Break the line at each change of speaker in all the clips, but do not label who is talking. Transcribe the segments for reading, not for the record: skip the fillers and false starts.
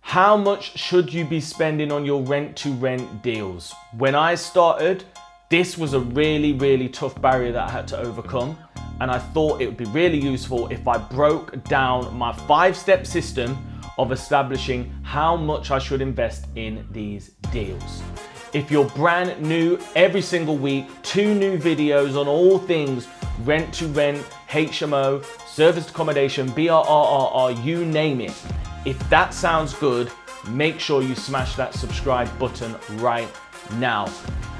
How much should you be spending on your rent-to-rent deals? When I started, this was a really tough barrier that I had to overcome. And I thought it would be really useful if I broke down my 5-step system of establishing how much I should invest in these deals. If you're brand new, every single week, 2 new videos on all things rent-to-rent, HMO, serviced accommodation, BRRRR, you name it. If that sounds good, make sure you smash that subscribe button right now.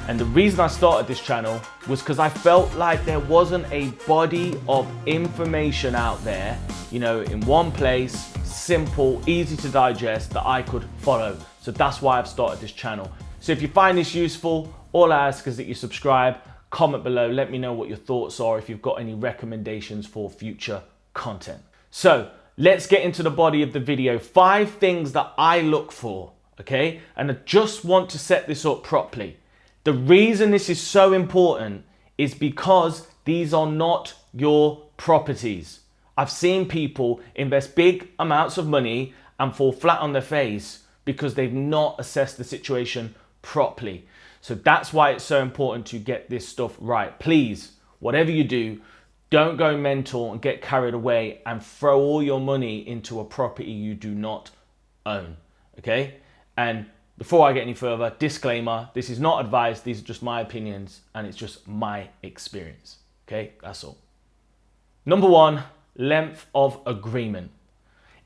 And the reason I started this channel was because I felt like there wasn't a body of information out there, in one place, simple, easy to digest, that I could follow. So that's why I've started this channel. So if you find this useful, all I ask is that you subscribe, comment below, let me know what your thoughts are, if you've got any recommendations for future content. So let's get into the body of the video. 5 things that I look for, okay? And I just want to set this up properly. The reason this is so important is because these are not your properties. I've seen people invest big amounts of money and fall flat on their face because they've not assessed the situation properly. So that's why it's so important to get this stuff right. Please, whatever you do, don't go mental and get carried away and throw all your money into a property you do not own, okay? And before I get any further, disclaimer, this is not advice, these are just my opinions and it's just my experience, okay? That's all. Number 1, length of agreement.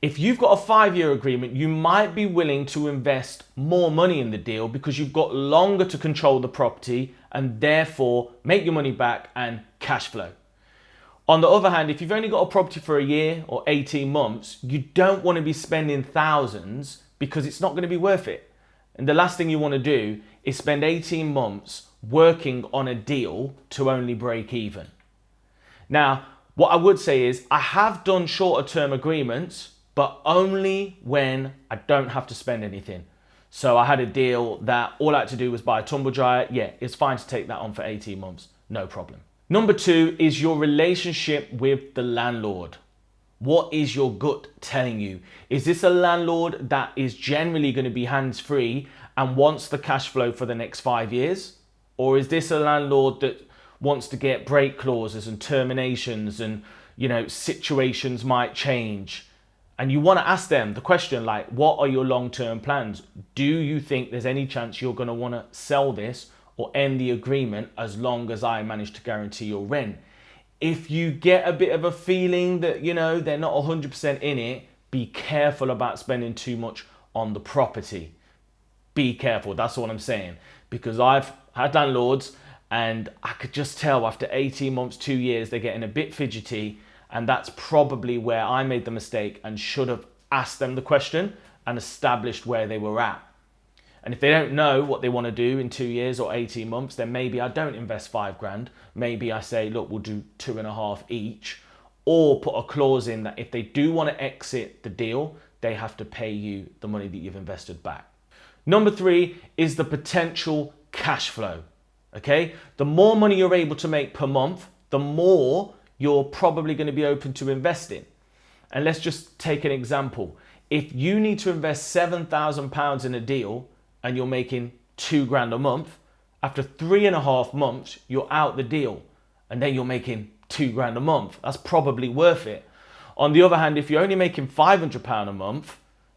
If you've got a 5-year agreement, you might be willing to invest more money in the deal because you've got longer to control the property and therefore make your money back and cash flow. On the other hand, if you've only got a property for a year or 18 months, you don't want to be spending thousands because it's not going to be worth it. And the last thing you want to do is spend 18 months working on a deal to only break even. Now, what I would say is I have done shorter term agreements, but only when I don't have to spend anything. So I had a deal that all I had to do was buy a tumble dryer. Yeah, it's fine to take that on for 18 months, no problem. Number 2 is your relationship with the landlord. What is your gut telling you? Is this a landlord that is generally going to be hands-free and wants the cash flow for the next 5 years? Or is this a landlord that wants to get break clauses and terminations and, situations might change? And you want to ask them the question like, what are your long-term plans? Do you think there's any chance you're going to want to sell this or end the agreement as long as I manage to guarantee your rent? If you get a bit of a feeling that, they're not 100% in it, be careful about spending too much on the property. Be careful, that's what I'm saying. Because I've had landlords and I could just tell after 18 months, 2 years, they're getting a bit fidgety. And that's probably where I made the mistake and should have asked them the question and established where they were at. And if they don't know what they want to do in 2 years or 18 months, then maybe I don't invest 5 grand. Maybe I say, look, we'll do 2.5 each, or put a clause in that if they do want to exit the deal, they have to pay you the money that you've invested back. Number 3 is the potential cash flow, okay? The more money you're able to make per month, the more you're probably going to be open to investing. And let's just take an example. If you need to invest £7,000 in a deal and you're making 2 grand a month, after 3.5 months, you're out the deal and then you're making 2 grand a month. That's probably worth it. On the other hand, if you're only making £500 a month,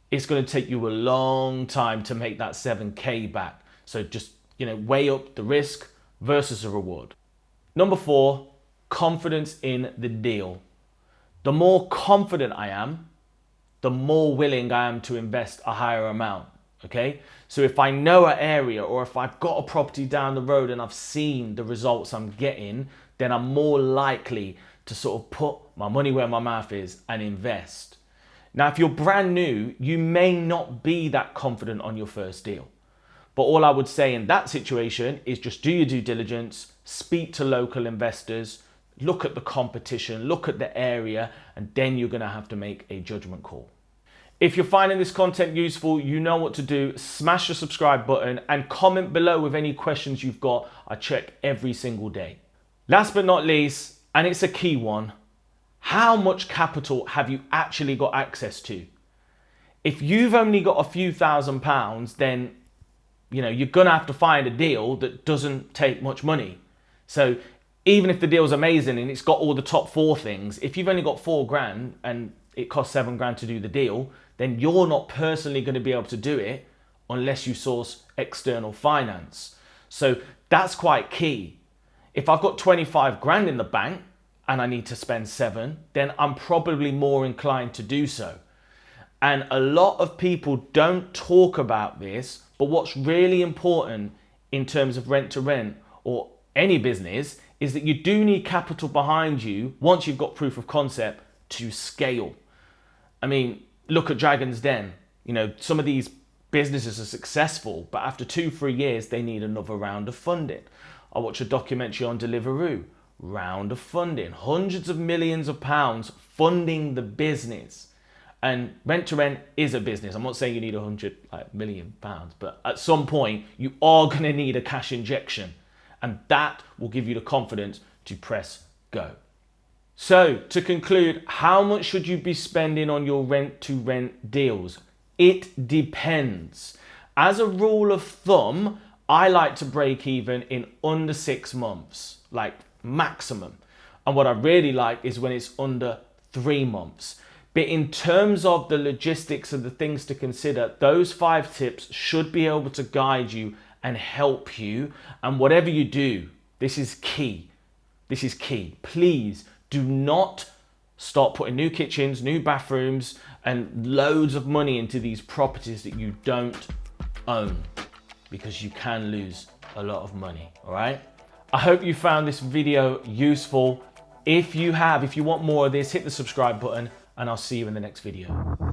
it's going to take you a long time to make that 7K back. So just, weigh up the risk versus the reward. Number 4, confidence in the deal. The more confident I am, the more willing I am to invest a higher amount, okay? So if I know an area or if I've got a property down the road and I've seen the results I'm getting, then I'm more likely to sort of put my money where my mouth is and invest. Now, if you're brand new, you may not be that confident on your first deal. But all I would say in that situation is just do your due diligence, speak to local investors, look at the competition, look at the area, and then you're going to have to make a judgment call. If you're finding this content useful, you know what to do. Smash the subscribe button and comment below with any questions you've got. I check every single day. Last but not least, and it's a key one, how much capital have you actually got access to? If you've only got a few £1,000s, then you're gonna have to find a deal that doesn't take much money. So even if the deal's amazing and it's got all the top 4 things, if you've only got 4 grand and it costs 7 grand to do the deal, then you're not personally going to be able to do it unless you source external finance. So that's quite key. If I've got 25 grand in the bank and I need to spend 7, then I'm probably more inclined to do so. And a lot of people don't talk about this, but what's really important in terms of rent to rent or any business is that you do need capital behind you once you've got proof of concept to scale. I mean, look at Dragon's Den. Some of these businesses are successful, but after 2-3 years, they need another round of funding. I watched a documentary on Deliveroo, round of funding, hundreds of millions of pounds funding the business. And rent to rent is a business. I'm not saying you need 100 million pounds, but at some point you are going to need a cash injection, and that will give you the confidence to press go. So to conclude, how much should you be spending on your rent to rent deals? It depends. As a rule of thumb, I like to break even in under 6 months, like maximum. And what I really like is when it's under 3 months. But in terms of the logistics and the things to consider, those 5 tips should be able to guide you and help you. And whatever you do, this is key. This is key. Please do not start putting new kitchens, new bathrooms, and loads of money into these properties that you don't own, because you can lose a lot of money, all right? I hope you found this video useful. If you want more of this, hit the subscribe button, and I'll see you in the next video.